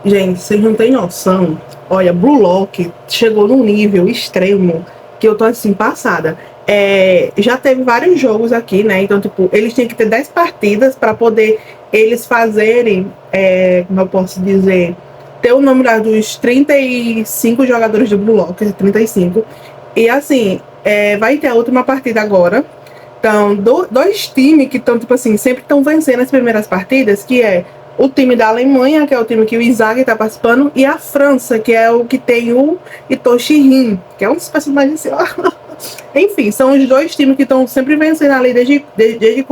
Gente, vocês não têm noção. Olha, Blue Lock chegou num nível extremo que eu tô assim, passada. Já teve vários jogos aqui, né? Então, tipo, eles têm que ter 10 partidas para poder eles fazerem, como eu posso dizer, ter o nome lá dos 35 jogadores do Blue Lock, 35. E assim, vai ter a última partida agora. Então, dois times que estão, tipo assim, sempre estão vencendo as primeiras partidas, que é o time da Alemanha, que é o time que o Inzaghi está participando, e a França, que é o que tem o Itoshi Rin, que é um dos personagens assim, ó. Enfim, são os dois times que estão sempre vencendo ali desde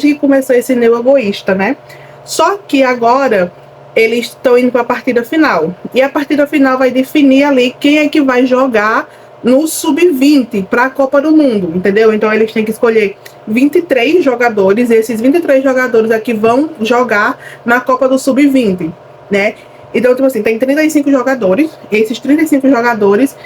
que começou esse neo egoísta, né? Só que agora eles estão indo para a partida final. E a partida final vai definir ali quem é que vai jogar no sub-20 para a Copa do Mundo, entendeu? Então eles têm que escolher 23 jogadores, e esses 23 jogadores aqui vão jogar na Copa do Sub-20, né? Então, tipo assim, tem 35 jogadores, e esses 35 jogadores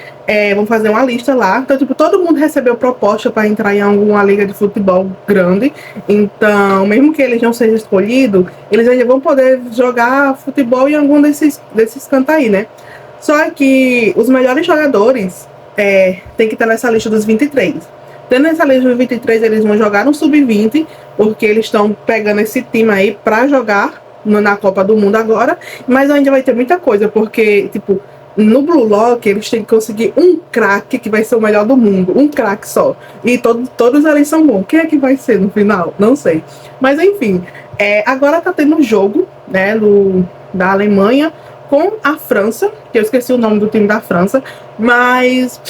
vão fazer uma lista lá. Então, tipo, todo mundo recebeu proposta para entrar em alguma liga de futebol grande. Então, mesmo que eles não sejam escolhidos, eles ainda vão poder jogar futebol em algum desses cantos aí, né? Só que os melhores jogadores tem que estar nessa lista dos 23. Tendo essa lista dos 23, eles vão jogar no sub-20, porque eles estão pegando esse time aí para jogar na Copa do Mundo agora, mas ainda vai ter muita coisa, porque, tipo, no Blue Lock, eles têm que conseguir um craque que vai ser o melhor do mundo, um craque só. E todos ali são bons. Quem é que vai ser no final? Não sei. Mas enfim, agora tá tendo um jogo, né, da Alemanha com a França, que eu esqueci o nome do time da França, mas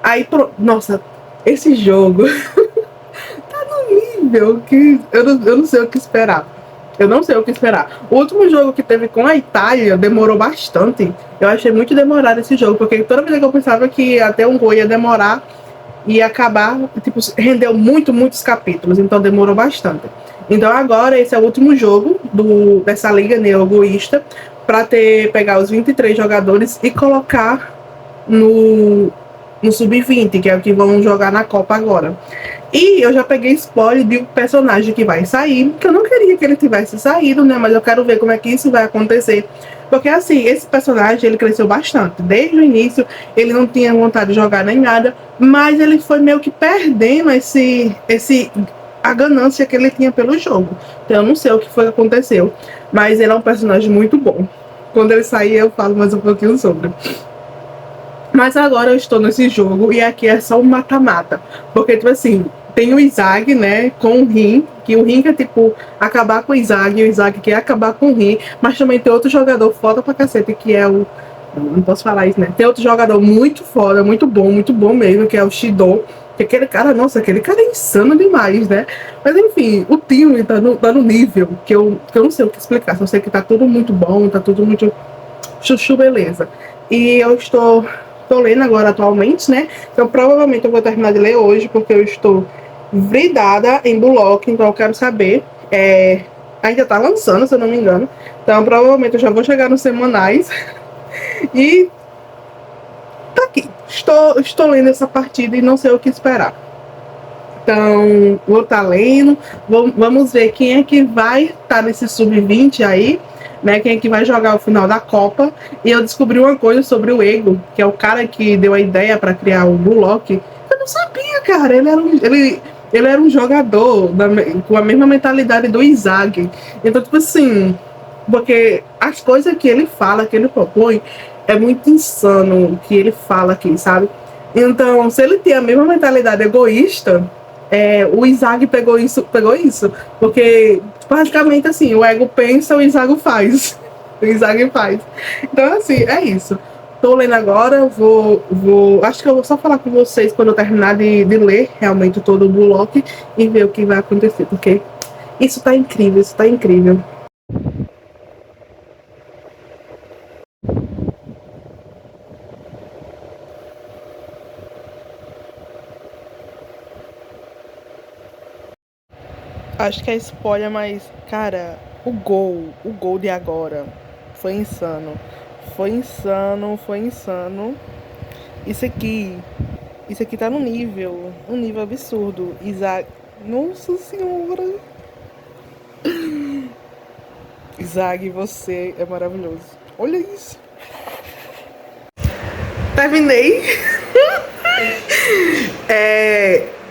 aí, nossa, esse jogo tá no nível que eu não sei o que esperar. Eu não sei o que esperar. O último jogo que teve com a Itália demorou bastante. Eu achei muito demorado esse jogo, porque toda vez que eu pensava que até um gol ia demorar, ia acabar, tipo, rendeu muitos capítulos, então demorou bastante. Então agora esse é o último jogo dessa liga neo-egoísta, para pegar os 23 jogadores e colocar no sub-20, que é o que vão jogar na Copa agora. E eu já peguei spoiler de um personagem que vai sair, que eu não queria que ele tivesse saído, né? Mas eu quero ver como é que isso vai acontecer. Porque assim, esse personagem, ele cresceu bastante. Desde o início, ele não tinha vontade de jogar nem nada, mas ele foi meio que perdendo a ganância que ele tinha pelo jogo. Então eu não sei o que foi que aconteceu, mas ele é um personagem muito bom. Quando ele sair, eu falo mais um pouquinho sobre. Mas agora eu estou nesse jogo e aqui é só um mata-mata. Porque, tipo assim, tem o Izag, né, com o Rin, que o Rin quer, tipo, acabar com o Izag, e o Izag quer acabar com o Rin, mas também tem outro jogador foda pra cacete, que é o... Não posso falar isso, né? Tem outro jogador muito foda, muito bom mesmo, que é o Shido. Que aquele cara, nossa, aquele cara é insano demais, né? Mas enfim, o time tá no nível que eu não sei o que explicar, só sei que tá tudo muito bom, tá tudo muito chuchu, beleza. E eu estou lendo agora atualmente, né? Então provavelmente eu vou terminar de ler hoje, porque eu estou vidada em Bullock, então eu quero saber. Ainda tá lançando, se eu não me engano. Então provavelmente eu já vou chegar nos semanais. E tá aqui. Estou lendo essa partida e não sei o que esperar. Então, vou estar lendo. Vamos ver quem é que vai estar nesse sub-20 aí, né? Quem é que vai jogar o final da Copa. E eu descobri uma coisa sobre o Ego, que é o cara que deu a ideia para criar o Bullock. Eu não sabia, cara. Ele era um jogador com a mesma mentalidade do Inzaghi. Então, tipo assim, porque as coisas que ele fala, que ele propõe, é muito insano o que ele fala aqui, sabe? Então, se ele tem a mesma mentalidade egoísta, o Isaac pegou isso, porque basicamente assim, o ego pensa, o Isaac faz. O Isaac faz. Então, assim, é isso. Tô lendo agora, acho que eu vou só falar com vocês quando eu terminar de ler realmente todo o Bullock e ver o que vai acontecer, porque isso tá incrível, isso tá incrível. Acho que é spoiler, mas, cara, o gol de agora foi insano. Foi insano, foi insano. Isso aqui, isso aqui tá um nível absurdo. Isaac, nossa senhora. Isaac, você é maravilhoso. Olha isso. Terminei.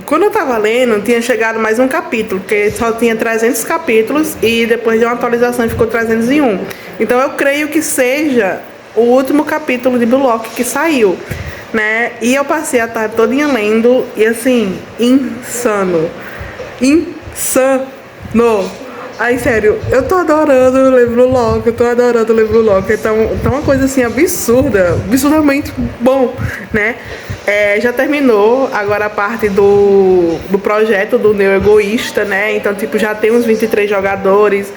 Quando eu tava lendo, tinha chegado mais um capítulo, porque só tinha 300 capítulos e depois de uma atualização ficou 301. Então eu creio que seja o último capítulo de Blue Lock que saiu, né? E eu passei a tarde todinha lendo e assim, insano. Ai, sério, eu tô adorando ler Blue Lock, então uma coisa assim absurdamente bom, né? Já terminou agora a parte do projeto do Neo Egoísta, né? Então, tipo, já tem uns 23 jogadores,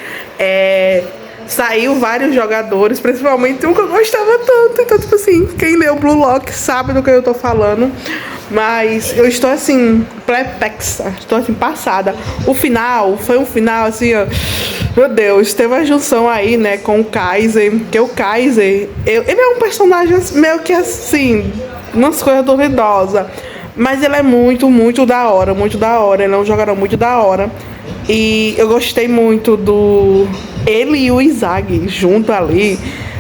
saiu vários jogadores, principalmente um que eu gostava tanto. Então, tipo assim, quem leu Blue Lock sabe do que eu tô falando. Mas eu estou assim, perplexa, estou assim, passada. O final foi um final assim, ó. Meu Deus, teve a junção aí, né, com o Kaiser. Que o Kaiser, ele é um personagem meio que assim, umas coisas duvidosas. Mas ele é muito, muito da hora, muito da hora. Ele é um jogador muito da hora. E eu gostei muito do ele e o Izag junto ali.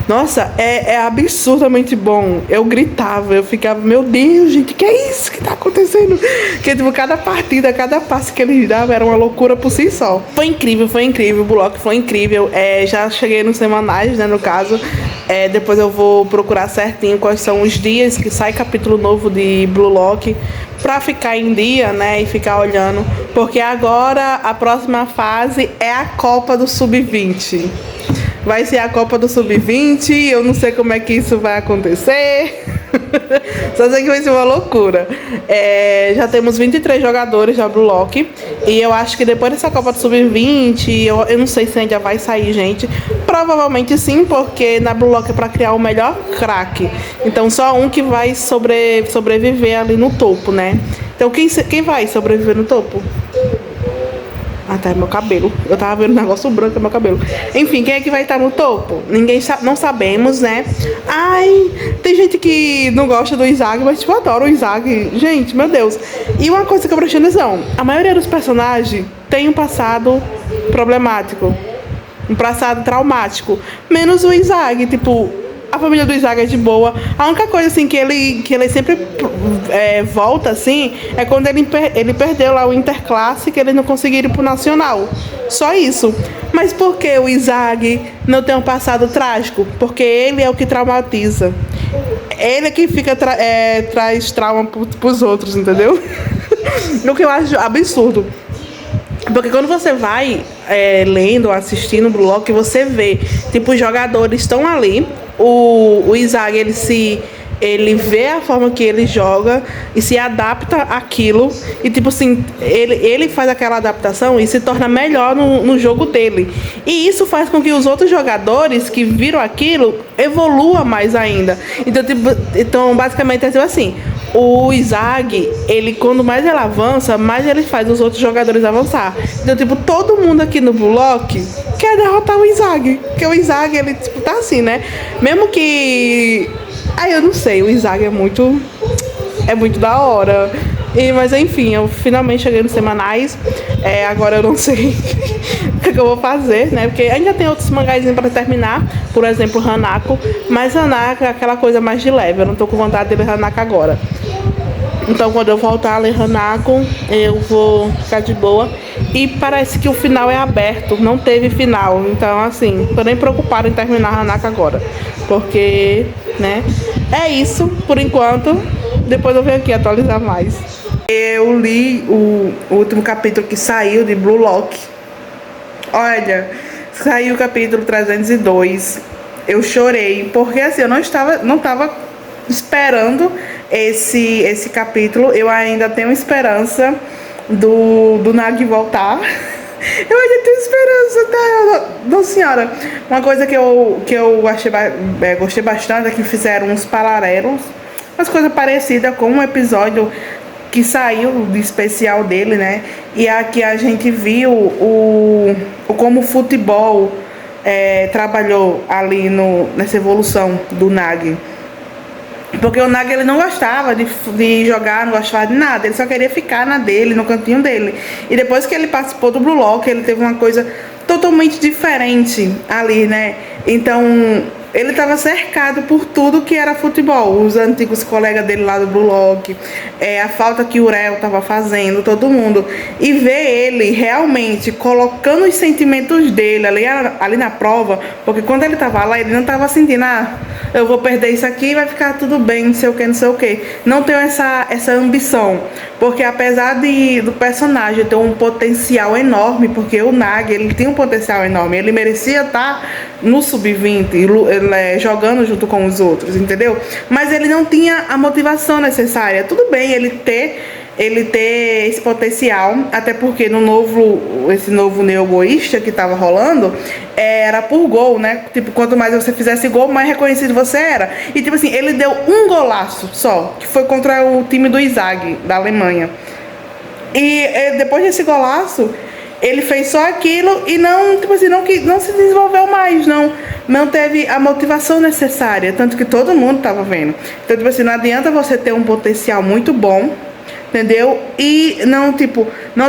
Nossa, é absurdamente bom. Eu gritava, eu ficava, meu Deus, gente, que é isso que tá acontecendo? Porque, tipo, cada partida, cada passe que eles davam era uma loucura por si só. Foi incrível, o Blue Lock foi incrível. Já cheguei nos semanais, né, no caso. Depois eu vou procurar certinho quais são os dias que sai capítulo novo de Blue Lock, pra ficar em dia, né, e ficar olhando. Porque agora a próxima fase é a Copa do Sub-20. Vai ser a Copa do Sub-20, eu não sei como é que isso vai acontecer. Só sei que vai ser uma loucura. Já temos 23 jogadores da Blue Lock. E eu acho que depois dessa Copa do Sub-20, eu não sei se ainda vai sair gente. Provavelmente sim, porque na Blue Lock é pra criar o melhor craque. Então só um que vai sobreviver ali no topo, né? Então quem vai sobreviver no topo? Ah, tá, é meu cabelo. Eu tava vendo um negócio branco, é meu cabelo. Enfim, quem é que vai estar no topo? Ninguém sabe, não sabemos, né? Ai, tem gente que não gosta do Izag, mas tipo, eu adoro o Izag. Gente, meu Deus. E uma coisa que eu prestei atenção: a maioria dos personagens tem um passado problemático, um passado traumático. Menos o Izag, tipo, a família do Izag é de boa. A única coisa assim que ele sempre volta assim é quando ele perdeu lá o Interclasse, que eles não conseguiram ir pro Nacional. Só isso. Mas por que o Izag não tem um passado trágico? Porque ele é o que traumatiza. Ele é que traz trauma pros outros, entendeu? O que eu acho absurdo. Porque quando você vai lendo, assistindo o Blue Lock, você vê, tipo, os jogadores estão ali, o Izag, ele vê a forma que ele joga e se adapta àquilo. E tipo assim, ele faz aquela adaptação e se torna melhor no jogo dele. E isso faz com que os outros jogadores que viram aquilo evoluam mais ainda. Então basicamente é assim, o Izag, quando mais ele avança, mais ele faz os outros jogadores avançar. Então, tipo, todo mundo aqui no Blue Lock quer derrotar o Izag. Porque o Izag, ele, tipo, tá assim, né? Mesmo que... eu não sei, o Izag é muito da hora. Mas enfim, eu finalmente cheguei nos semanais. Agora eu não sei o que eu vou fazer, né? Porque ainda tem outros mangazinhos para terminar. Por exemplo, Hanako. Mas Hanako é aquela coisa mais de leve. Eu não tô com vontade de ler Hanako agora. Então, quando eu voltar a ler Hanako, eu vou ficar de boa. E parece que o final é aberto, não teve final. Então, assim, tô nem preocupada em terminar Hanako agora. Porque, né? É isso, por enquanto. Depois eu venho aqui atualizar mais. Eu li o último capítulo que saiu de Blue Lock. Olha, saiu o capítulo 302. Eu chorei, porque assim, eu não estava esperando esse capítulo. Eu ainda tenho esperança do Nagi voltar. Eu ainda tenho esperança, tá? Nossa senhora. Uma coisa que eu gostei bastante é que fizeram uns paralelos, umas coisas parecidas com um episódio que saiu do especial dele, né? E aqui a gente viu como o futebol trabalhou ali nessa evolução do Nagi. Porque o Nagi, ele não gostava de jogar, não gostava de nada. Ele só queria ficar na dele, no cantinho dele. E depois que ele participou do Blue Lock, ele teve uma coisa totalmente diferente ali, né? Então, ele estava cercado por tudo que era futebol, os antigos colegas dele lá do Blue Lock, a falta que o Urel estava fazendo, todo mundo. E ver ele realmente colocando os sentimentos dele ali na prova, porque quando ele estava lá, ele não estava sentindo, eu vou perder isso aqui e vai ficar tudo bem, não sei o que, não sei o que. Não tenho essa ambição, porque apesar do personagem ter um potencial enorme, porque o Nag, ele tem um potencial enorme, ele merecia estar no sub-20, jogando junto com os outros, entendeu? Mas ele não tinha a motivação necessária. Tudo bem ele ter esse potencial, até porque esse novo neo-egoísta que tava rolando, era por gol, né? Tipo, quanto mais você fizesse gol, mais reconhecido você era. E tipo assim, ele deu um golaço só, que foi contra o time do Izag, da Alemanha. E depois desse golaço, ele fez só aquilo e não, tipo assim, não se desenvolveu mais, não teve a motivação necessária, tanto que todo mundo tava vendo. Então, tipo assim, não adianta você ter um potencial muito bom, entendeu? E não ter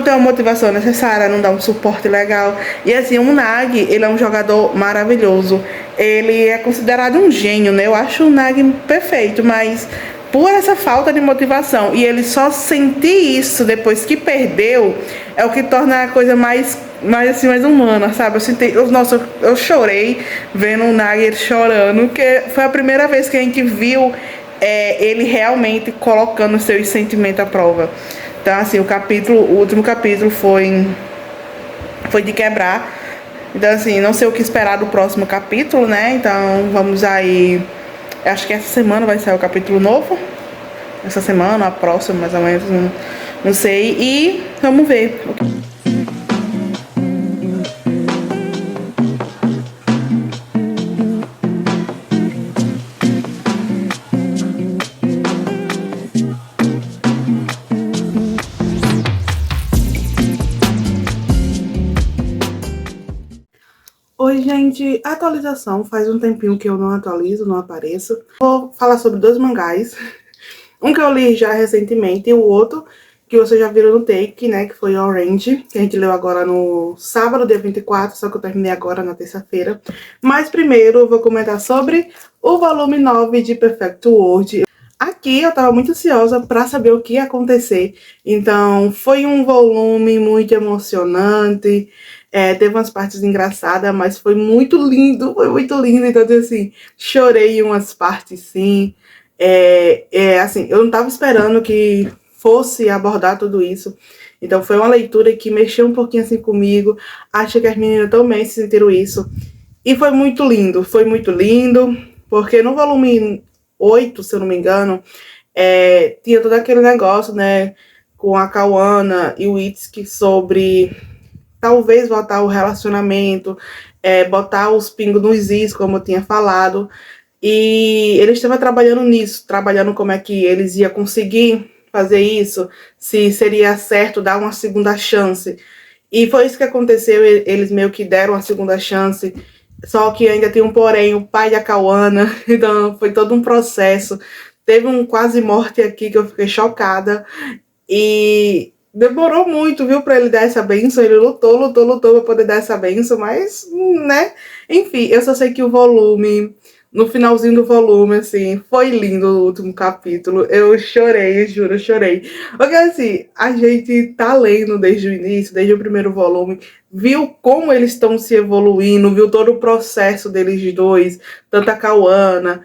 uma motivação necessária, não dar um suporte legal. E assim, o Nag, ele é um jogador maravilhoso. Ele é considerado um gênio, né? Eu acho o Nag perfeito, mas por essa falta de motivação, e ele só sentir isso depois que perdeu, é o que torna a coisa mais humana, sabe? Eu chorei vendo o Nag chorando, porque foi a primeira vez que a gente viu ele realmente colocando seus sentimentos à prova. Então, assim, o último capítulo foi de quebrar. Então, assim, não sei o que esperar do próximo capítulo, né? Então, vamos aí. Acho que essa semana vai sair o capítulo novo. Essa semana, a próxima, mais ou menos, não sei. E vamos ver. Oi, gente, atualização. Faz um tempinho que eu não atualizo, não apareço. Vou falar sobre 2 mangás. Um que eu li já recentemente e o outro que vocês já viram no Take, né, que foi Orange, que a gente leu agora no sábado, dia 24, só que eu terminei agora na terça-feira. Mas primeiro eu vou comentar sobre o volume 9 de Perfect World. Aqui eu tava muito ansiosa pra saber o que ia acontecer, então foi um volume muito emocionante, teve umas partes engraçadas, mas foi muito lindo, então assim, chorei em umas partes sim, assim, eu não tava esperando que fosse abordar tudo isso, então foi uma leitura que mexeu um pouquinho assim comigo, acho que as meninas também sentiram isso, e foi muito lindo, porque no volume 8, se eu não me engano, tinha todo aquele negócio, né, com a Kawana e o Itsuki sobre talvez voltar o relacionamento, botar os pingos nos is, como eu tinha falado, e eles estavam trabalhando nisso, trabalhando como é que eles iam conseguir fazer isso, se seria certo dar uma segunda chance. E foi isso que aconteceu, eles meio que deram uma segunda chance, só que ainda tem um porém, o pai da Kawana, então foi todo um processo. Teve um quase morte aqui que eu fiquei chocada, e demorou muito, viu, pra ele dar essa benção. Ele lutou pra poder dar essa benção, mas, né, enfim, eu só sei que o volume, no finalzinho do volume, assim, foi lindo o último capítulo. Eu chorei, eu juro, eu chorei. Porque, assim, a gente tá lendo desde o início, desde o primeiro volume, viu como eles estão se evoluindo, viu todo o processo deles dois, tanto a Kawana,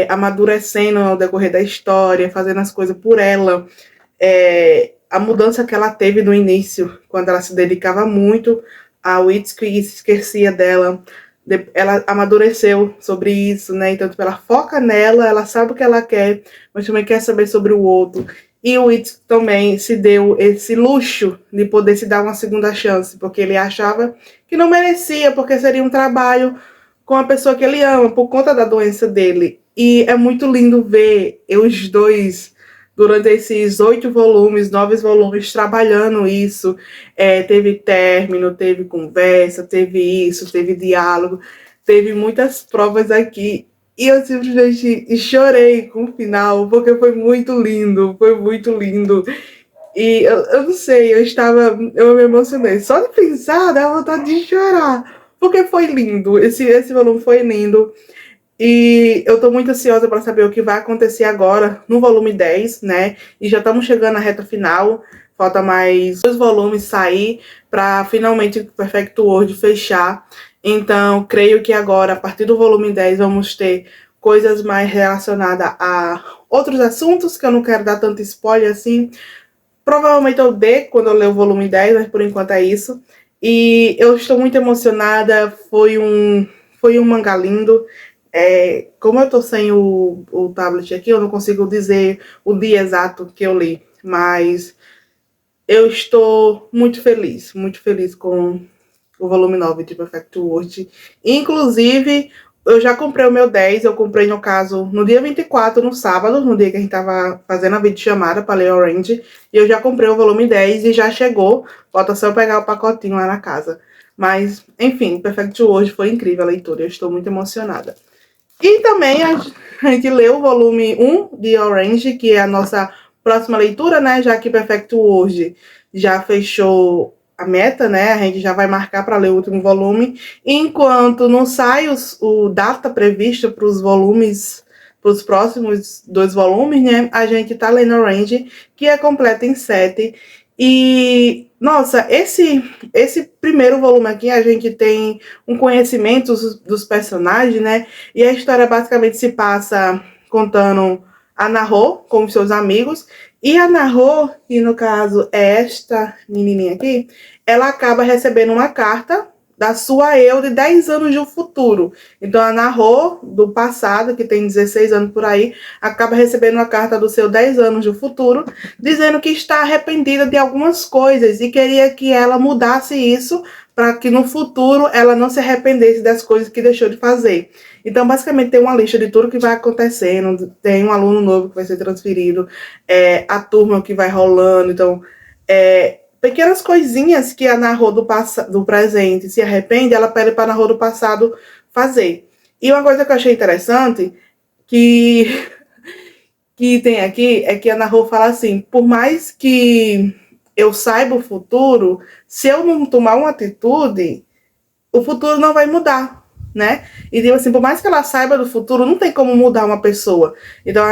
amadurecendo ao decorrer da história, fazendo as coisas por ela. A mudança que ela teve no início, quando ela se dedicava muito ao Itsuki e se esquecia dela, ela amadureceu sobre isso, né? Então, tipo, ela foca nela, ela sabe o que ela quer, mas também quer saber sobre o outro. E o Itsuki também se deu esse luxo de poder se dar uma segunda chance, porque ele achava que não merecia, porque seria um trabalho com a pessoa que ele ama, por conta da doença dele. E é muito lindo ver os dois durante esses 8 volumes, 9 volumes, trabalhando isso. Teve término, teve conversa, teve isso, teve diálogo, teve muitas provas aqui. E eu simplesmente chorei com o final, porque foi muito lindo, foi muito lindo. E eu não sei, eu me emocionei. Só de pensar, dá vontade de chorar, porque foi lindo, esse volume foi lindo. E eu tô muito ansiosa para saber o que vai acontecer agora no volume 10, né? E já estamos chegando na reta final. Falta mais 2 volumes sair para finalmente o Perfect World fechar. Então, creio que agora, a partir do volume 10, vamos ter coisas mais relacionadas a outros assuntos, que eu não quero dar tanto spoiler assim. Provavelmente eu dê quando eu ler o volume 10, mas por enquanto é isso. E eu estou muito emocionada, foi um mangá lindo. Como eu tô sem o tablet aqui, eu não consigo dizer o dia exato que eu li, mas eu estou muito feliz com o volume 9 de Perfect World. Inclusive, eu já comprei o meu 10, eu comprei, no caso, no dia 24, no sábado, no dia que a gente tava fazendo a videochamada para ler Orange, e eu já comprei o volume 10 e já chegou, falta só eu pegar o pacotinho lá na casa. Mas, enfim, Perfect World foi incrível a leitura, eu estou muito emocionada. E também a gente leu o volume 1 de Orange, que é a nossa próxima leitura, né? Já que Perfect World já fechou a meta, né? A gente já vai marcar para ler o último volume. Enquanto não sai o data prevista para os volumes, para os próximos 2 volumes, né? A gente tá lendo Orange, que é completa em 7. E, nossa, esse primeiro volume aqui a gente tem um conhecimento dos personagens, né? E a história basicamente se passa contando a Naho com os seus amigos. E a Naho, que no caso é esta menininha aqui, ela acaba recebendo uma carta da sua eu de 10 anos do futuro. Então a Naho, do passado, que tem 16 anos por aí, acaba recebendo uma carta do seu 10 anos do futuro, dizendo que está arrependida de algumas coisas e queria que ela mudasse isso para que no futuro ela não se arrependesse das coisas que deixou de fazer. Então, basicamente, tem uma lista de tudo que vai acontecendo, tem um aluno novo que vai ser transferido, a turma que vai rolando, então, pequenas coisinhas que a Naho do presente se arrepende, ela pede para a Naho do passado fazer. E uma coisa que eu achei interessante, que, que tem aqui, é que a Naho fala assim, por mais que eu saiba o futuro, se eu não tomar uma atitude, o futuro não vai mudar, né? E tipo assim, por mais que ela saiba do futuro, não tem como mudar uma pessoa. Então,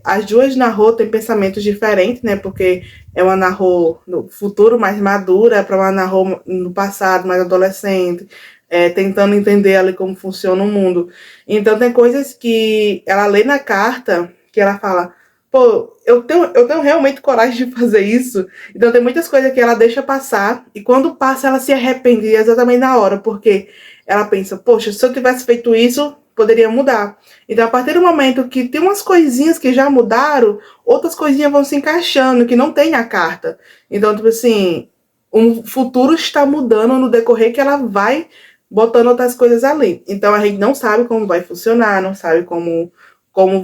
as duas Naho têm pensamentos diferentes, né? Porque é uma Naho no futuro mais madura, para uma Naho no passado mais adolescente, tentando entender ali como funciona o mundo. Então, tem coisas que ela lê na carta que ela fala, pô, eu tenho realmente coragem de fazer isso. Então tem muitas coisas que ela deixa passar, e quando passa ela se arrepende exatamente na hora, porque ela pensa, poxa, se eu tivesse feito isso, poderia mudar. Então a partir do momento que tem umas coisinhas que já mudaram, outras coisinhas vão se encaixando, que não tem na carta. Então, tipo assim, o futuro está mudando no decorrer que ela vai botando outras coisas ali. Então a gente não sabe como vai funcionar, não sabe como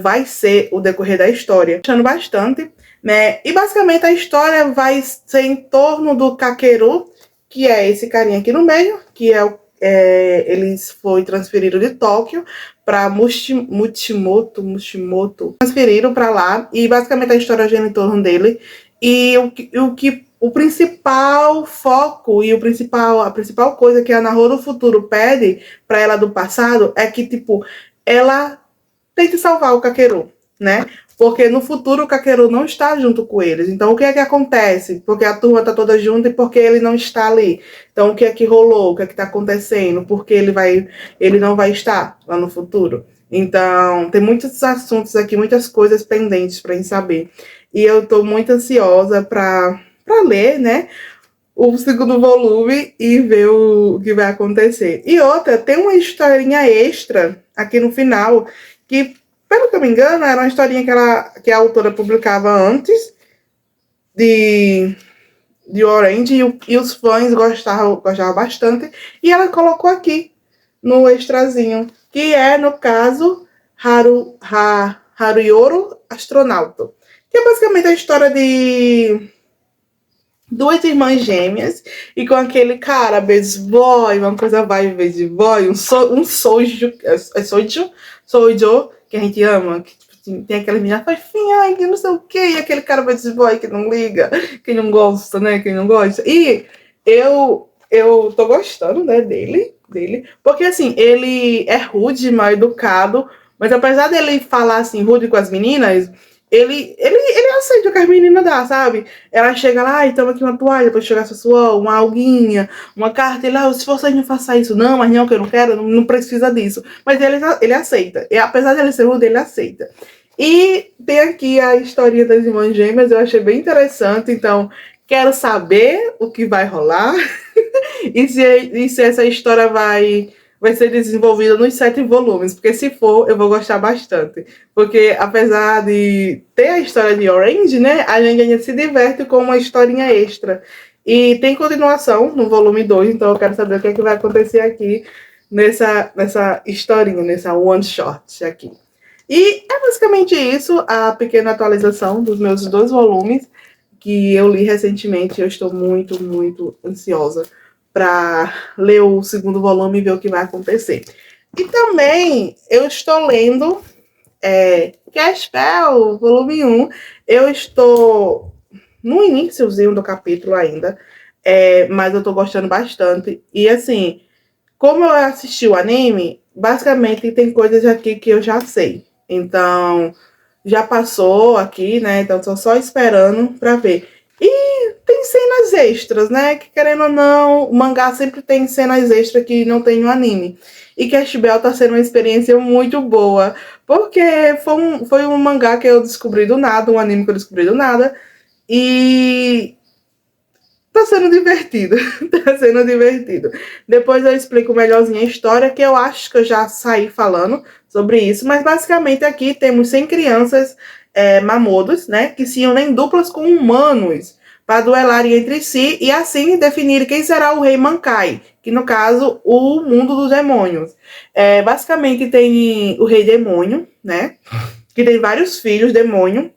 vai ser o decorrer da história. Achando bastante, né? E basicamente a história vai ser em torno do Kakeru, que é esse carinha aqui no meio, que eles foi transferido de Tóquio para Mushimoto, transferiram para lá, e basicamente a história gira em torno dele. E o principal foco e a principal coisa que a Naho do futuro pede para ela do passado é que, tipo, ela tem que salvar o Kakeru, né? Porque no futuro o Kakeru não está junto com eles. Então o que é que acontece? Porque a turma está toda junta e porque ele não está ali. Então o que é que rolou? O que é que está acontecendo? Porque ele não vai estar lá no futuro. Então tem muitos assuntos aqui, muitas coisas pendentes para gente saber. E eu estou muito ansiosa para ler, né? O segundo volume e ver o que vai acontecer. E outra, tem uma historinha extra aqui no final, que, pelo que eu me engano, era uma historinha que a autora publicava antes de Orange, e os fãs gostavam bastante, e ela colocou aqui no extrazinho, que é, no caso, Haruyoro Astronauta, que é basicamente a história de duas irmãs gêmeas, e com aquele cara, bad boy, uma coisa vai bad boy, um sojo, que a gente ama, que tipo, tem aquela menina fofinha, ai, que não sei o que, e aquele cara bad boy que não liga, que não gosta, né, quem não gosta. E eu tô gostando, né, dele, dele. Porque, assim, ele é rude, mal educado, mas apesar dele falar, assim, rude com as meninas, ele aceita o que as meninas dão, sabe? Ela chega lá, e toma aqui uma toalha pra enxugar seu suor, uma alguinha, uma carta, ele, se vocês não façam isso, não, mas não, que eu não quero, não precisa disso. Mas ele aceita. E apesar dele ser rude, ele aceita. E tem aqui a historinha das irmãs gêmeas, eu achei bem interessante, então quero saber o que vai rolar e se essa história vai ser desenvolvida nos 7 volumes, porque se for, eu vou gostar bastante. Porque apesar de ter a história de Orange, né, a gente ainda se diverte com uma historinha extra. E tem continuação no volume 2, então eu quero saber o que é que vai acontecer aqui nessa historinha, nessa one shot aqui. E é basicamente isso, a pequena atualização dos meus 2 volumes, que eu li recentemente. Eu estou muito, muito ansiosa para ler o segundo volume e ver o que vai acontecer. E também eu estou lendo Cashbell, volume 1. Eu estou no iníciozinho do capítulo ainda, mas eu estou gostando bastante. E assim, como eu assisti o anime, basicamente tem coisas aqui que eu já sei. Então, já passou aqui, né? Então, estou só esperando para ver. E tem cenas extras, né? Que querendo ou não, o mangá sempre tem cenas extras que não tem no anime. E Cash Bell tá sendo uma experiência muito boa. Porque foi um mangá que eu descobri do nada, um anime que eu descobri do nada. E tá sendo divertido, tá sendo divertido. Depois eu explico melhorzinho a história, que eu acho que eu já saí falando sobre isso, mas basicamente aqui temos 100 crianças mamodos, né, que se unem duplas com humanos para duelarem entre si e assim definir quem será o rei Mankai, que no caso, o mundo dos demônios. Basicamente tem o rei demônio, né, que tem vários filhos demônio.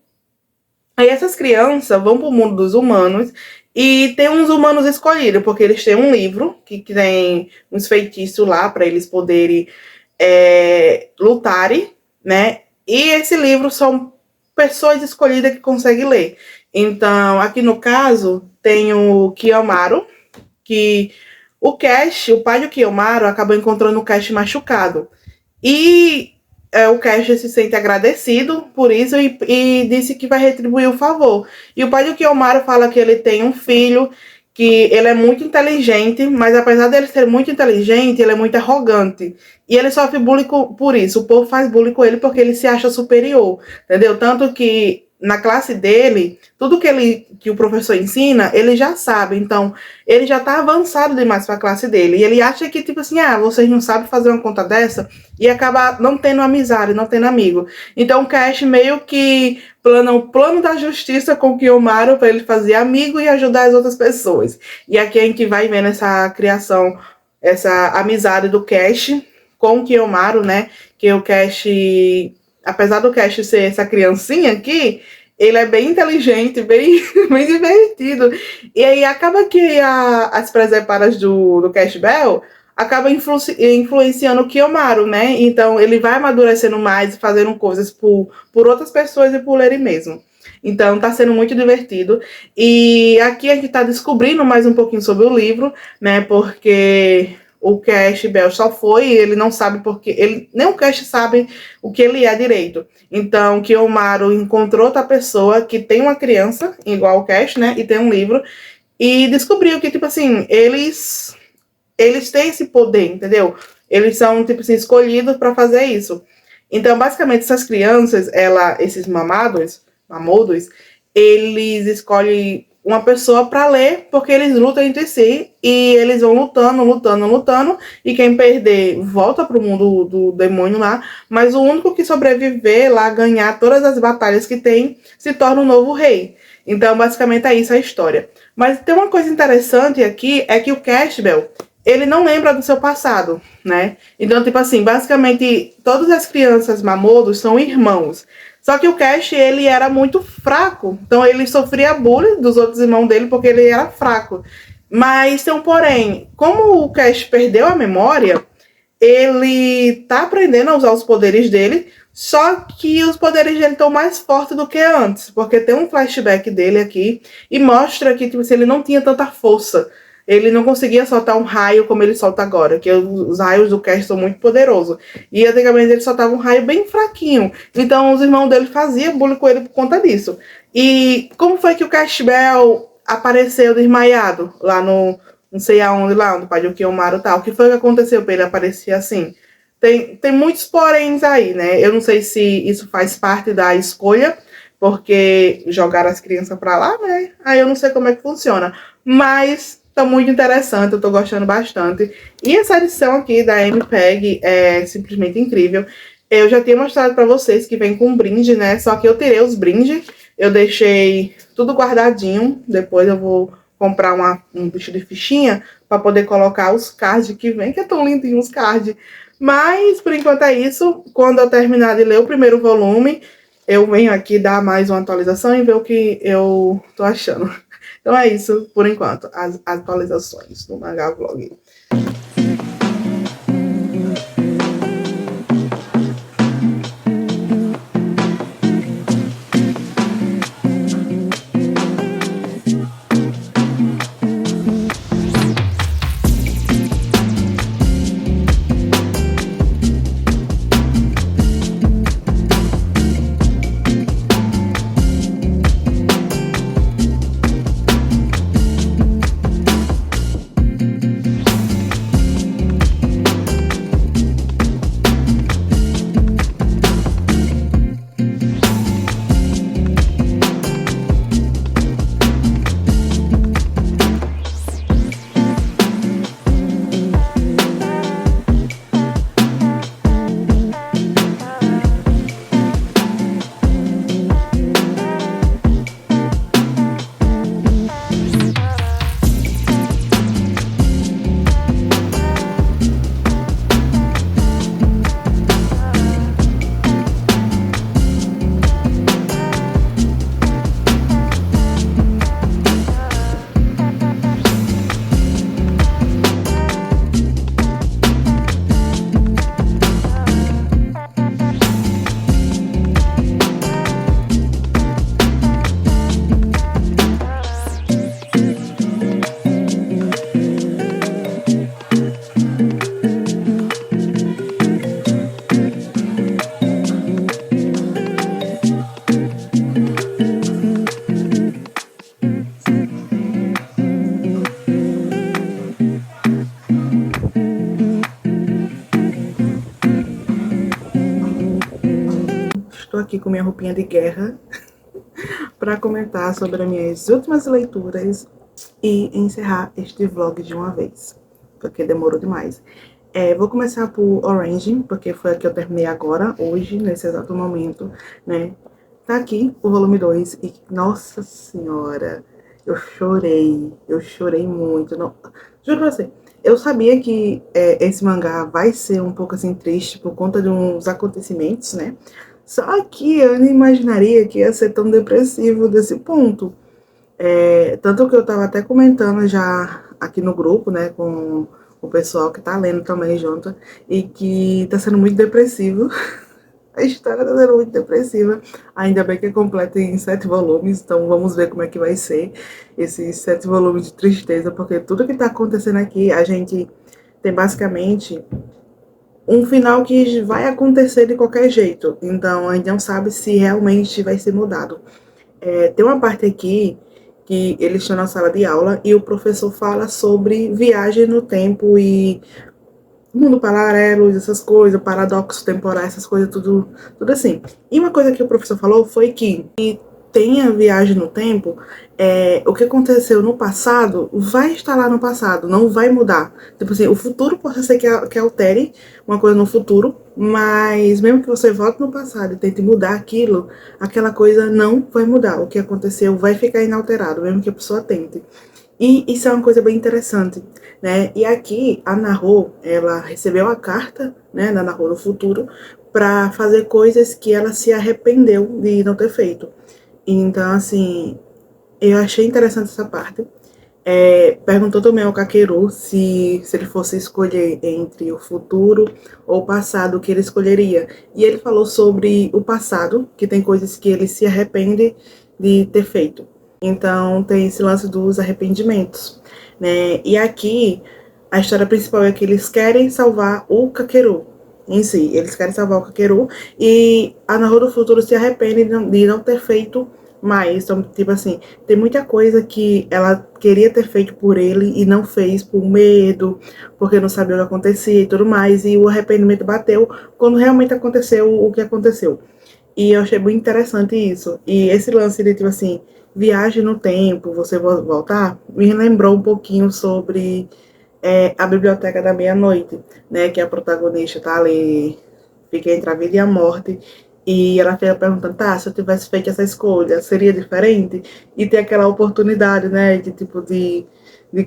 Aí essas crianças vão pro mundo dos humanos e tem uns humanos escolhidos, porque eles têm um livro que tem uns feitiços lá para eles poderem lutarem, né? E esse livro são pessoas escolhidas que conseguem ler. Então, aqui no caso, tem o Kiyomaru, que o pai do Kiyomaru acabou encontrando o Cash machucado. E o Cash se sente agradecido por isso e disse que vai retribuir o favor. E o pai do Kiyomaru fala que ele tem um filho, que ele é muito inteligente, mas apesar dele ser muito inteligente, ele é muito arrogante. E ele sofre bullying por isso. O povo faz bullying com ele porque ele se acha superior, entendeu? Tanto que na classe dele, tudo que o professor ensina, ele já sabe. Então, ele já tá avançado demais para a classe dele. E ele acha que, tipo assim, vocês não sabem fazer uma conta dessa, e acaba não tendo amizade, não tendo amigo. Então, o Cash meio que plana o plano da justiça com o Kiyomaru para ele fazer amigo e ajudar as outras pessoas. E aqui a gente vai vendo essa criação, essa amizade do Cash com o Kiyomaru, né? Que o Cash, apesar do Cash ser essa criancinha aqui, ele é bem inteligente, bem, bem divertido. E aí acaba que as presepadas do Cash Bell acaba influenciando o Kiyomaru, né? Então ele vai amadurecendo mais, fazendo coisas por outras pessoas e por ele mesmo. Então tá sendo muito divertido. E aqui a gente tá descobrindo mais um pouquinho sobre o livro, né? Porque o Cash Bell só foi e ele não sabe porque nem o Cash sabe o que ele é direito. Então, Kiyomaru encontrou outra pessoa que tem uma criança, igual o Cash, né? E tem um livro. E descobriu que, tipo assim, eles têm esse poder, entendeu? Eles são, tipo assim, escolhidos para fazer isso. Então, basicamente, essas crianças, esses mamodos, eles escolhem uma pessoa para ler, porque eles lutam entre si e eles vão lutando, e quem perder volta pro mundo do demônio lá, mas o único que sobreviver lá, ganhar todas as batalhas que tem, se torna o novo rei. Então, basicamente, é isso a história. Mas tem uma coisa interessante aqui, é que o Cash Bell, ele não lembra do seu passado, né? Então, tipo assim, basicamente, todas as crianças mamodos são irmãos. Só que o Cash, ele era muito fraco. Então, ele sofria bullying dos outros irmãos dele porque ele era fraco. Mas tem um porém. Como o Cash perdeu a memória, ele tá aprendendo a usar os poderes dele, só que os poderes dele estão mais fortes do que antes. Porque tem um flashback dele aqui e mostra que tipo, ele não tinha tanta força. ele não conseguia soltar um raio como ele solta agora, que os raios do Cash são muito poderosos. E antigamente ele soltava um raio bem fraquinho. Então os irmãos dele faziam bullying com ele por conta disso. E como foi que o Cash Bell apareceu desmaiado lá no não sei aonde lá, onde o pai do Kiyomaru e tal? O que foi que aconteceu pra ele aparecer assim? Tem muitos poréns aí, né? Eu não sei se isso faz parte da escolha, porque jogaram as crianças pra lá, né? Aí eu não sei como é que funciona. Mas tá muito interessante, eu tô gostando bastante. E essa edição aqui da MPEG é simplesmente incrível. Eu já tinha mostrado pra vocês que vem com brinde, né? Só que eu tirei os brindes, eu deixei tudo guardadinho. Depois eu vou comprar um bicho de fichinha pra poder colocar os cards que vem, que é tão lindinho os cards. Mas, por enquanto é isso. Quando eu terminar de ler o primeiro volume, eu venho aqui dar mais uma atualização e ver o que eu tô achando. Então é isso, por enquanto, as atualizações do Mangá Vlog. Estou aqui com minha roupinha de guerra para comentar sobre as minhas últimas leituras e encerrar este vlog de uma vez, porque demorou demais. Vou começar por Orange, porque foi a que eu terminei agora, hoje, nesse exato momento, né? Tá aqui o volume 2 e, nossa senhora, eu chorei muito. Não, juro pra você, eu sabia que esse mangá vai ser um pouco assim triste por conta de uns acontecimentos, né? Só que eu não imaginaria que ia ser tão depressivo desse ponto. Tanto que eu tava até comentando já aqui no grupo, né, com o pessoal que tá lendo também junto, e que tá sendo muito depressivo. A história tá sendo muito depressiva. Ainda bem que é completa em 7 volumes, então vamos ver como é que vai ser esses 7 volumes de tristeza, porque tudo que tá acontecendo aqui, a gente tem basicamente um final que vai acontecer de qualquer jeito, então a gente não sabe se realmente vai ser mudado. Tem uma parte aqui que eles estão na sala de aula e o professor fala sobre viagem no tempo e mundo paralelo, essas coisas, paradoxos temporais, essas coisas, tudo assim. E uma coisa que o professor falou foi que tem a viagem no tempo, o que aconteceu no passado vai estar lá no passado, não vai mudar. Tipo assim, o futuro pode ser que altere uma coisa no futuro, mas mesmo que você volte no passado e tente mudar aquilo, aquela coisa não vai mudar. O que aconteceu vai ficar inalterado, mesmo que a pessoa tente. E isso é uma coisa bem interessante, né? E aqui a Naho, ela recebeu a carta, né, da Naho no futuro, para fazer coisas que ela se arrependeu de não ter feito. Então, assim, eu achei interessante essa parte. Perguntou também ao Kakeru se ele fosse escolher entre o futuro ou o passado, o que ele escolheria. E ele falou sobre o passado, que tem coisas que ele se arrepende de ter feito. Então, tem esse lance dos arrependimentos. né? E aqui a história principal é que eles querem salvar o Kakeru em si. Eles querem salvar o Kakeru e a Naru do futuro se arrepende de não ter feito mais. Então, tipo assim, tem muita coisa que ela queria ter feito por ele e não fez por medo, porque não sabia o que acontecia e tudo mais. E o arrependimento bateu quando realmente aconteceu o que aconteceu. E eu achei muito interessante isso. E esse lance de, tipo assim, viagem no tempo, você voltar, me lembrou um pouquinho sobre a Biblioteca da Meia-Noite, né? Que a protagonista tá ali, fica entre a vida e a morte. E ela fica perguntando, tá, se eu tivesse feito essa escolha, seria diferente? E tem aquela oportunidade, né? De tipo, de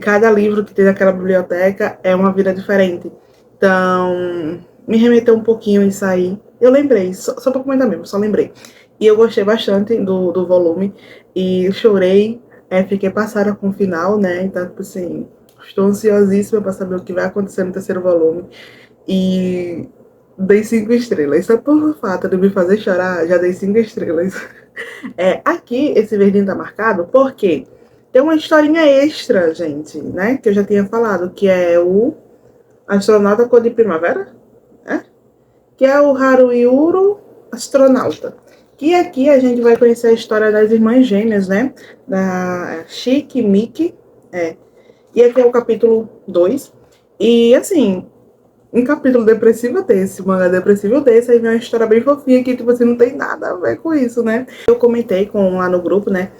cada livro que tem naquela biblioteca é uma vida diferente. Então, me remeteu um pouquinho isso aí. Eu lembrei, só pra comentar mesmo, só lembrei. E eu gostei bastante do volume. E chorei, fiquei passada com o final, né? Então, tipo assim, estou ansiosíssima para saber o que vai acontecer no terceiro volume. E dei 5 estrelas. Só por fato de me fazer chorar, já dei 5 estrelas. Aqui, esse verdinho tá marcado porque tem uma historinha extra, gente, né? Que eu já tinha falado, que é o Astronauta Cor de Primavera, né? Que é o Haruiuro Astronauta. Que aqui a gente vai conhecer a história das irmãs gêmeas, né? Da Shiki e Miki. E aqui é o capítulo 2. E assim, um capítulo depressivo desse, manga depressivo desse, aí vem uma história bem fofinha que, tipo assim, não tem nada a ver com isso, né? Eu comentei lá no grupo, né,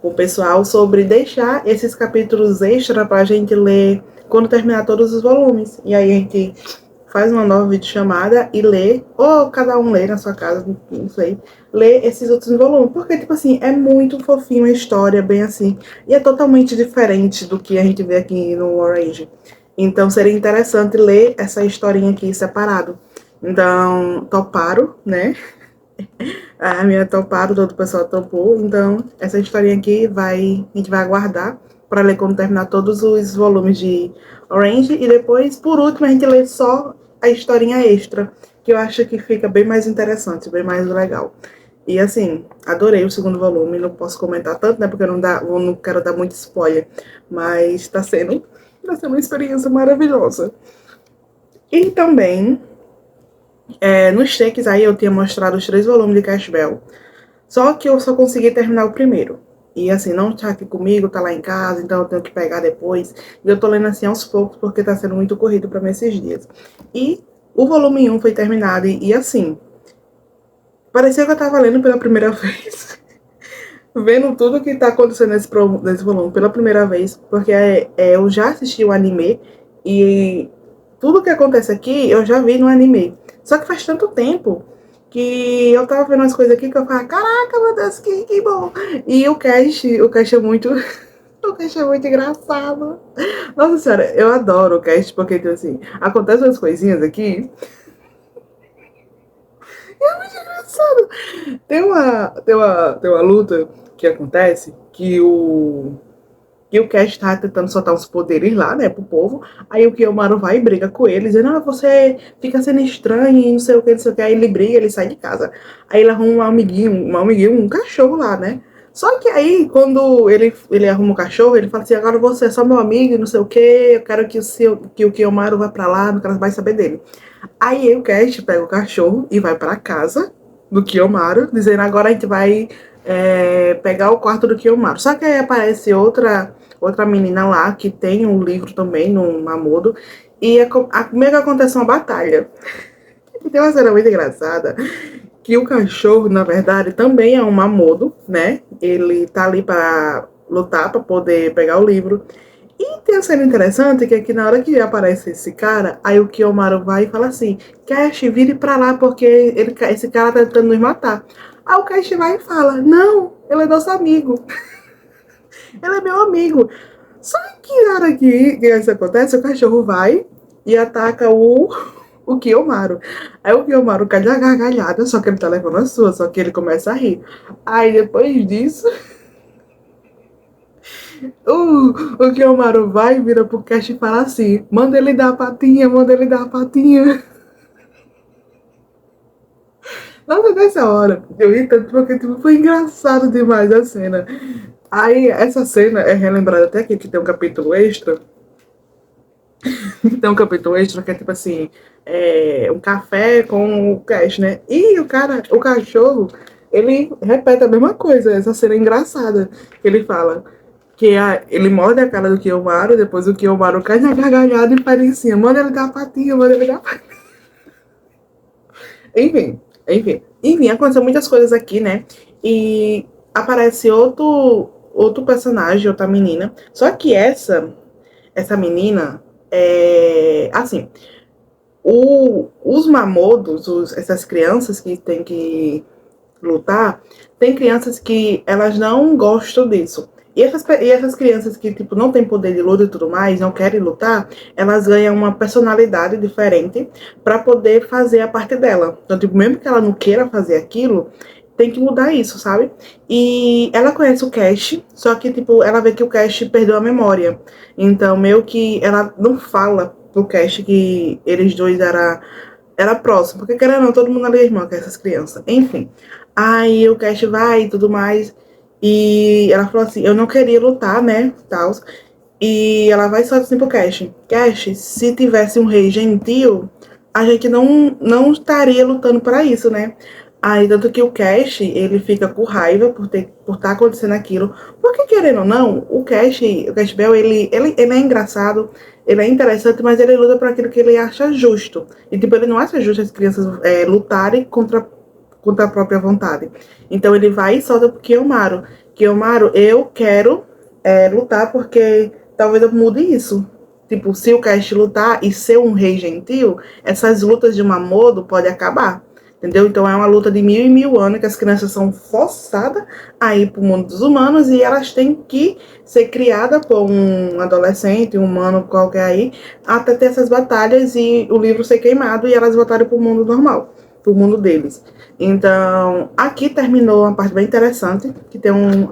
com o pessoal, sobre deixar esses capítulos extra pra gente ler quando terminar todos os volumes. E aí a gente faz uma nova videochamada e lê, ou cada um lê na sua casa, não sei, lê esses outros volumes. Porque, tipo assim, é muito fofinho a história, bem assim. E é totalmente diferente do que a gente vê aqui no Orange. Então, seria interessante ler essa historinha aqui separado. Então, toparam, né? A minha toparam, todo o pessoal topou. Então, essa historinha aqui a gente vai aguardar para ler quando terminar todos os volumes de Orange. E depois, por último, a gente lê só a historinha extra, que eu acho que fica bem mais interessante, bem mais legal. E assim, adorei o segundo volume, não posso comentar tanto, né? Porque eu não quero dar muito spoiler. Mas tá sendo uma experiência maravilhosa. E também, nos cheques aí eu tinha mostrado os 3 volumes de Cash Bell. Só que eu só consegui terminar o primeiro. E assim, não tá aqui comigo, tá lá em casa, então eu tenho que pegar depois. E eu tô lendo assim aos poucos, porque tá sendo muito corrido pra mim esses dias. E o volume 1 foi terminado, e assim, parecia que eu tava lendo pela primeira vez. Vendo tudo que tá acontecendo nesse volume pela primeira vez, porque eu já assisti o anime e tudo que acontece aqui eu já vi no anime. Só que faz tanto tempo que eu tava vendo umas coisas aqui que eu falava, caraca, meu Deus, que bom. E o cast é muito. O cast é muito engraçado. Nossa senhora, eu adoro o cast, porque tipo assim, acontecem umas coisinhas aqui. É muito engraçado. Tem uma luta que acontece que o Cash tá tentando soltar uns poderes lá, né, pro povo. Aí o Kiyomaru vai e briga com ele, dizendo, você fica sendo estranho e não sei o que, não sei o que. Aí ele briga, ele sai de casa. Aí ele arruma um cachorro lá, né? Só que aí, quando ele arruma um cachorro, ele fala assim, agora você é só meu amigo e não sei o que, eu quero que o Kiyomaru vá pra lá, não quero mais saber dele. Aí o Cash pega o cachorro e vai pra casa do Kiyomaru, dizendo, agora a gente vai pegar o quarto do Kiyomaru. Só que aí aparece outra menina lá que tem um livro também no Mamodo. E meio que acontece uma batalha. E tem uma cena muito engraçada que o cachorro, na verdade, também é um Mamodo, né? Ele tá ali para lutar para poder pegar o livro. E tem uma cena interessante que é que na hora que aparece esse cara, aí o Kiyomaru vai e fala assim, Cash, vire pra lá porque esse cara tá tentando nos matar. Aí o Cash vai e fala, não, ele é nosso amigo. Ele é meu amigo. Só que na hora que isso acontece, o cachorro vai e ataca o Kiyomaru. Aí o Kiyomaru cai na gargalhada, só que ele tá levando a sua, só que ele começa a rir. Aí depois disso, o Kiyomaru vai e vira pro Cash e fala assim, manda ele dar a patinha, manda ele dar a patinha. Nossa, nessa hora, eu ri tanto porque tipo, foi engraçado demais a cena. Aí, essa cena é relembrada até aqui, que tem um capítulo extra. Tem um capítulo extra que é tipo assim, um café com o Cash, né? E o cachorro, ele repete a mesma coisa. Essa cena é engraçada. Ele fala que ele morde a cara do Kiyomaru, depois o Kiyomaru cai na gargalhada e faz assim, manda ele dar a patinha, manda ele dar a patinha. Enfim, aconteceu muitas coisas aqui, né? E aparece outro personagem, outra menina. Só que essa menina assim, os mamodos, essas crianças que têm que lutar, tem crianças que elas não gostam disso. E essas crianças que, tipo, não têm poder de luta e tudo mais, não querem lutar, elas ganham uma personalidade diferente para poder fazer a parte dela. Então, tipo, mesmo que ela não queira fazer aquilo, tem que mudar isso, sabe? E ela conhece o Cash, só que, tipo, ela vê que o Cash perdeu a memória. Então, meio que ela não fala pro Cash que eles dois era próximo, porque querendo ou não, todo mundo ali é irmão com essas crianças. Enfim. Aí o Cash vai e tudo mais. E ela falou assim, eu não queria lutar, né? Tal. E ela vai só assim pro Cash. Cash, se tivesse um rei gentil, a gente não estaria lutando para isso, né? Aí, tanto que o Cash, ele fica com raiva por estar acontecendo aquilo. Porque, querendo ou não, o Cash Bell, ele é engraçado, ele é interessante, mas ele luta por aquilo que ele acha justo. E, tipo, ele não acha justo as crianças lutarem contra a própria vontade. Então, ele vai e solta pro Kiyomaru. Kiyomaru, eu quero lutar porque talvez eu mude isso. Tipo, se o Cash lutar e ser um rei gentil, essas lutas de Mamodo podem acabar. Entendeu? Então é uma luta de 1000 que as crianças são forçadas a ir para o mundo dos humanos e elas têm que ser criadas por um adolescente, um humano qualquer aí, até ter essas batalhas e o livro ser queimado e elas voltarem para o mundo normal, para o mundo deles. Então, aqui terminou uma parte bem interessante, que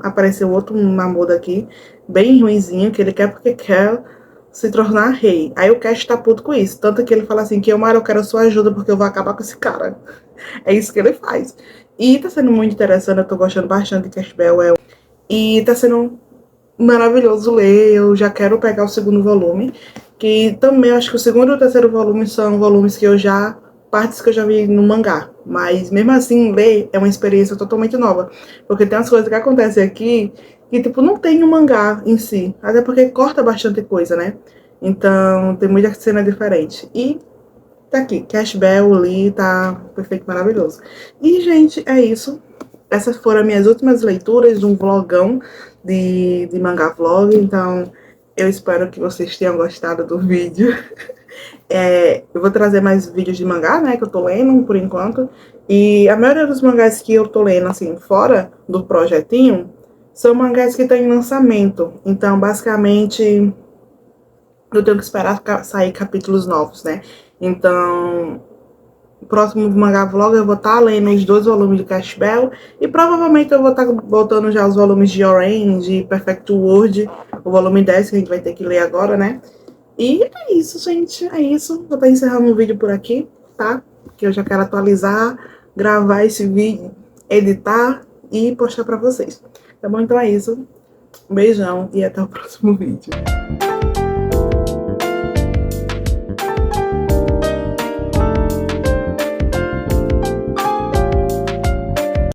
apareceu outro Mamodo aqui, bem ruinzinho, que ele quer porque quer se tornar rei. Aí o Cash tá puto com isso. Tanto que ele fala assim, que eu quero a sua ajuda porque eu vou acabar com esse cara. É isso que ele faz. E tá sendo muito interessante, eu tô gostando bastante de Cash Bell. E tá sendo maravilhoso ler, eu já quero pegar o segundo volume. Que também acho que o segundo e o terceiro volume são volumes que partes que eu já vi no mangá. Mas mesmo assim, ler é uma experiência totalmente nova. Porque tem umas coisas que acontecem aqui que, tipo, não tem no mangá em si. Até porque corta bastante coisa, né? Então, tem muita cena diferente. E tá aqui, Cash Bell, Lee, tá perfeito, maravilhoso. E, gente, é isso. Essas foram as minhas últimas leituras de um vlogão de mangá vlog. Então, eu espero que vocês tenham gostado do vídeo. Eu vou trazer mais vídeos de mangá, né, que eu tô lendo por enquanto. E a maioria dos mangás que eu tô lendo, assim, fora do projetinho, são mangás que estão em lançamento. Então, basicamente, eu tenho que esperar sair capítulos novos, né? Então, o próximo mangá vlog eu vou estar lendo os 2 volumes de Cash Bell e provavelmente eu vou estar voltando já os volumes de Orange, Perfect World, o volume 10 que a gente vai ter que ler agora, né? E é isso, gente, é isso. Vou estar encerrando o vídeo por aqui, tá? Que eu já quero atualizar, gravar esse vídeo, editar e postar pra vocês. Tá bom? Então é isso. Um beijão e até o próximo vídeo.